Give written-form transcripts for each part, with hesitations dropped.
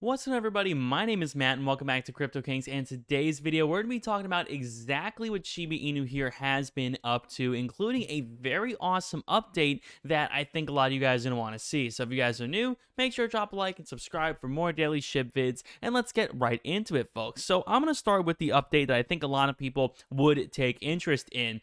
What's up, everybody? My name is Matt, and welcome back to Crypto Kings. And today's video, we're going to be talking about exactly what Shiba Inu here has been up to, including a very awesome update that I think a lot of you guys are going to want to see. So if you guys are new, make sure to drop a like and subscribe for more daily SHIB vids, and let's get right into it, folks. So I'm going to start with the update that I think a lot of people would take interest in.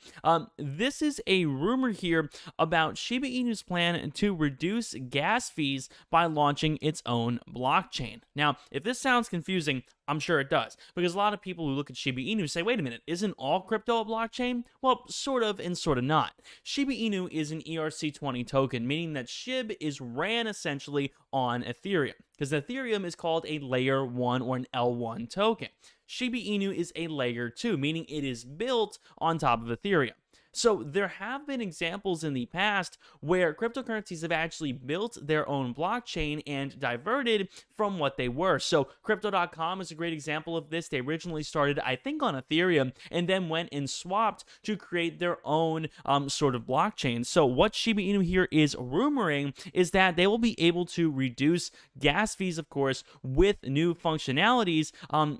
This is a rumor here about Shiba Inu's plan to reduce gas fees by launching its own blockchain. Now, if this sounds confusing, I'm sure it does, because a lot of people who look at Shiba Inu say, wait a minute, isn't all crypto a blockchain? Well, sort of and sort of not. Shiba Inu is an ERC20 token, meaning that SHIB is ran essentially on Ethereum, because Ethereum is called a layer 1 or an L1 token. Shiba Inu is a layer 2, meaning it is built on top of Ethereum. So there have been examples in the past where cryptocurrencies have actually built their own blockchain and diverted from what they were. So crypto.com is a great example of this. They originally started, I think, on Ethereum and then went and swapped to create their own sort of blockchain. So what Shiba Inu here is rumoring is that they will be able to reduce gas fees, of course, with new functionalities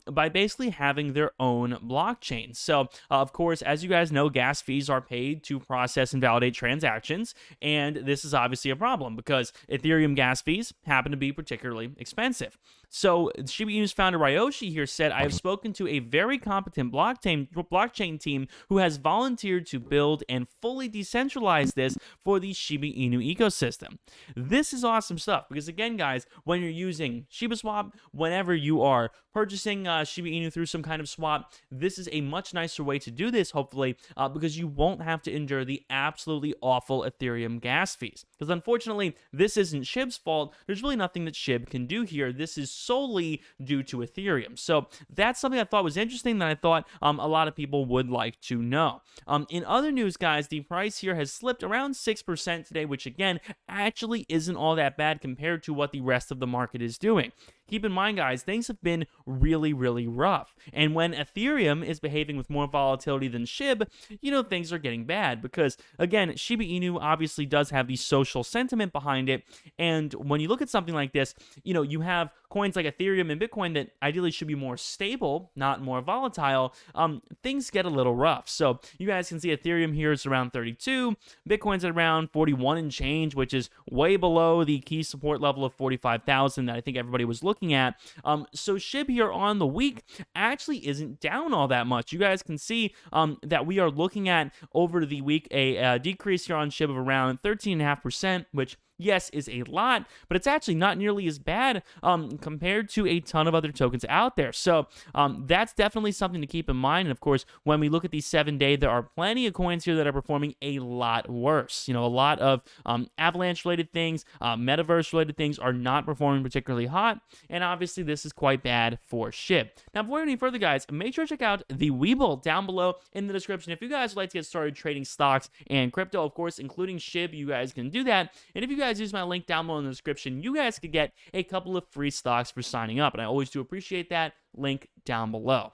by basically having their own blockchain. So, of course, as you guys know, gas fees are paid to process and validate transactions, and this is obviously a problem because Ethereum gas fees happen to be particularly expensive. So Shiba Inu's founder Ryoshi here said, I have spoken to a very competent blockchain team who has volunteered to build and fully decentralize this for the Shiba Inu ecosystem. This is awesome stuff because, again, guys, when you're using SHIBASWAP, whenever you are purchasing Shiba Inu through some kind of swap, this is a much nicer way to do this, hopefully, because you won't have to endure the absolutely awful Ethereum gas fees. Because unfortunately, this isn't SHIB's fault. There's really nothing that SHIB can do here. This is solely due to Ethereum. So that's something I thought was interesting that I thought a lot of people would like to know. In other news, guys, the price here has slipped around 6% today, which again, actually isn't all that bad compared to what the rest of the market is doing. Keep in mind, guys, things have been really, really rough. And when Ethereum is behaving with more volatility than SHIB, things are getting bad because, again, Shiba Inu obviously does have the social sentiment behind it. And when you look at something like this, you have coins like Ethereum and Bitcoin that ideally should be more stable, not more volatile. Things get a little rough. So you guys can see Ethereum here is around 32, Bitcoin's at around 41 and change, which is way below the key support level of 45,000 that I think everybody was looking at. So SHIB here on the week actually isn't down all that much. You guys can see that we are looking at over the week a decrease here on SHIB of around 13.5%, which yes, is a lot, but it's actually not nearly as bad compared to a ton of other tokens out there. So that's definitely something to keep in mind. And of course, when we look at the 7-day, there are plenty of coins here that are performing a lot worse. A lot of avalanche-related things, metaverse-related things are not performing particularly hot. And obviously, this is quite bad for SHIB. Now, before any further, guys, make sure to check out the Webull down below in the description. If you guys would like to get started trading stocks and crypto, of course, including SHIB, you guys can do that. And if you guys use my link down below in the description, you guys could get a couple of free stocks for signing up, and I always do appreciate that. Link down below.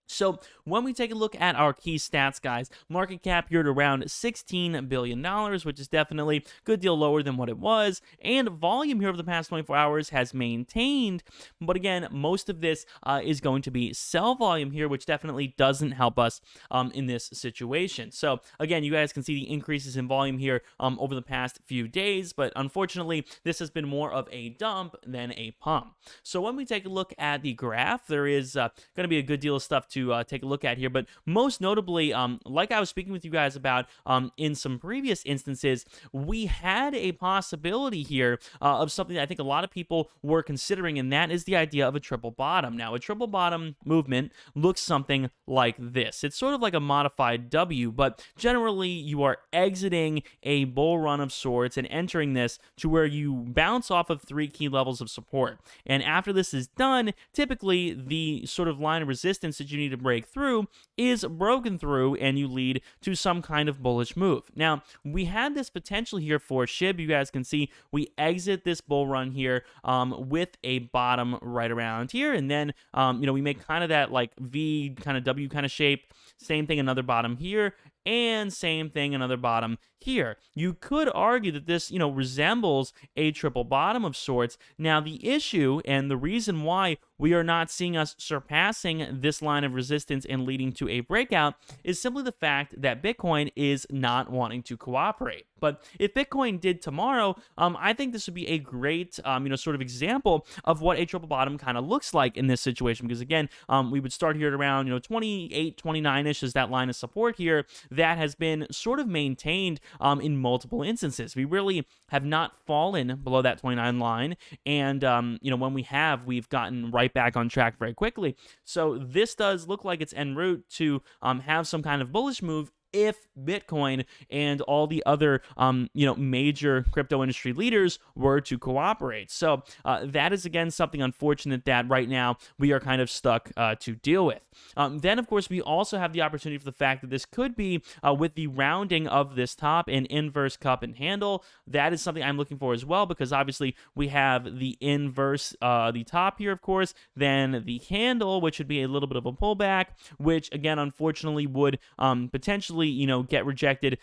So when we take a look at our key stats, guys, market cap here at around $16 billion, which is definitely a good deal lower than what it was, and volume here over the past 24 hours has maintained, but again, most of this is going to be sell volume here, which definitely doesn't help us in this situation. So again, you guys can see the increases in volume here over the past few days, but unfortunately, this has been more of a dump than a pump. So when we take a look at the graph, there is going to be a good deal of stuff to take a look at here, but most notably, like I was speaking with you guys about in some previous instances, we had a possibility here of something that I think a lot of people were considering, and that is the idea of a triple bottom. Now, a triple bottom movement looks something like this. It's sort of like a modified W, but generally you are exiting a bull run of sorts and entering this to where you bounce off of 3 key levels of support. And after this is done, typically the sort of line of resistance that you need to break through is broken through, and you lead to some kind of bullish move. Now, we had this potential here for SHIB. You guys can see we exit this bull run here with a bottom right around here, and then we make kind of that like V kind of W kind of shape. Same thing, another bottom here, and same thing, another bottom here. You could argue that this, resembles a triple bottom of sorts. Now, the issue and the reason why we are not seeing us surpassing this line of resistance and leading to a breakout is simply the fact that Bitcoin is not wanting to cooperate. But if Bitcoin did tomorrow, I think this would be a great, sort of example of what a triple bottom kind of looks like in this situation. Because again, we would start here at around, 28, 29-ish is that line of support here that has been sort of maintained in multiple instances. We really have not fallen below that 29 line. And, when we have, we've gotten right back on track very quickly. So this does look like it's en route to have some kind of bullish move if Bitcoin and all the other, major crypto industry leaders were to cooperate. So that is, again, something unfortunate that right now we are kind of stuck to deal with. Then, of course, we also have the opportunity for the fact that this could be, with the rounding of this top, an inverse cup and handle. That is something I'm looking for as well, because obviously we have the inverse, the top here, of course, then the handle, which would be a little bit of a pullback, which, again, unfortunately would potentially get rejected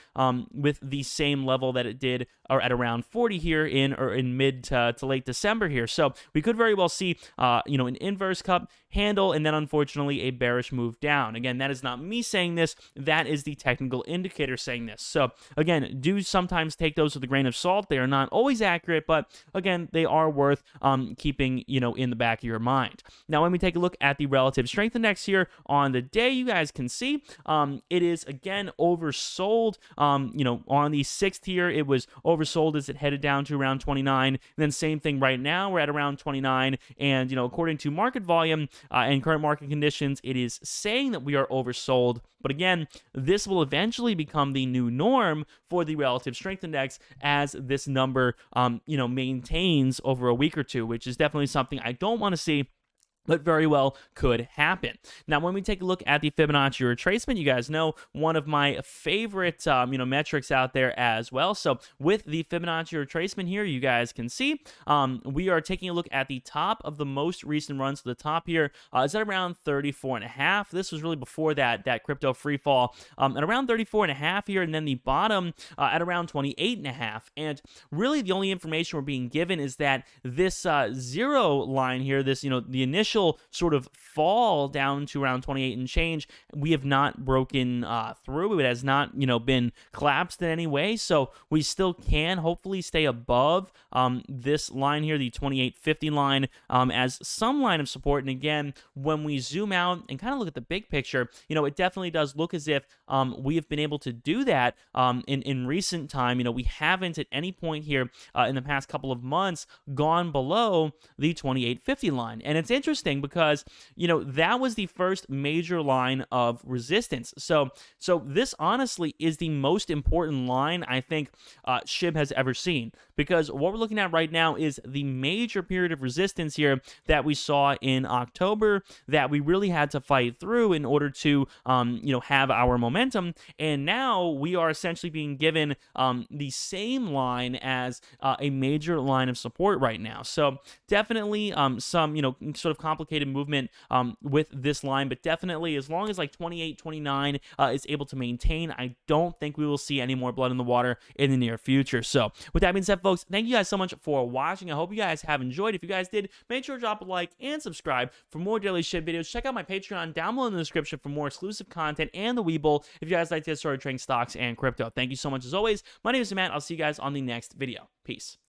with the same level that it did, or at around 40 here in mid to late December here. So we could very well see an inverse cup handle, and then unfortunately a bearish move down. Again, that is not me saying this, that is the technical indicator saying this. So again, do sometimes take those with a grain of salt. They are not always accurate, but again, they are worth keeping in the back of your mind. Now, when we take a look at the relative strength index here on the day, you guys can see it is again oversold. On the 6th here, it was oversold as it headed down to around 29. And then same thing right now, we're at around 29. And according to market volume and current market conditions, it is saying that we are oversold. But again, this will eventually become the new norm for the relative strength index as this number, maintains over a week or two, which is definitely something I don't want to see, but very well could happen. Now, when we take a look at the Fibonacci retracement, you guys know one of my favorite, metrics out there as well. So with the Fibonacci retracement here, you guys can see we are taking a look at the top of the most recent runs. So the top here is at around 34.5. This was really before that crypto free fall at around 34.5 here, and then the bottom at around 28.5. And really, the only information we're being given is that this zero line here, this the initial sort of fall down to around 28 and change, we have not broken through. It has not, been collapsed in any way. So we still can hopefully stay above this line here, the 28.50 line, as some line of support. And again, when we zoom out and kind of look at the big picture, it definitely does look as if we have been able to do that in recent time. We haven't at any point here in the past couple of months gone below the 28.50 line. And it's interesting because that was the first major line of resistance. So this honestly is the most important line I think SHIB has ever seen, because what we're looking at right now is the major period of resistance here that we saw in October that we really had to fight through in order to have our momentum. And now we are essentially being given the same line as a major line of support right now. So definitely some sort of complicated movement with this line, but definitely as long as like 28, 29 is able to maintain, I don't think we will see any more blood in the water in the near future. So with that being said, folks, thank you guys so much for watching. I hope you guys have enjoyed. If you guys did, make sure to drop a like and subscribe for more daily SHIB videos. Check out my Patreon down below in the description for more exclusive content and the Webull if you guys like to get started trading stocks and crypto. Thank you so much as always. My name is Matt. I'll see you guys on the next video. Peace.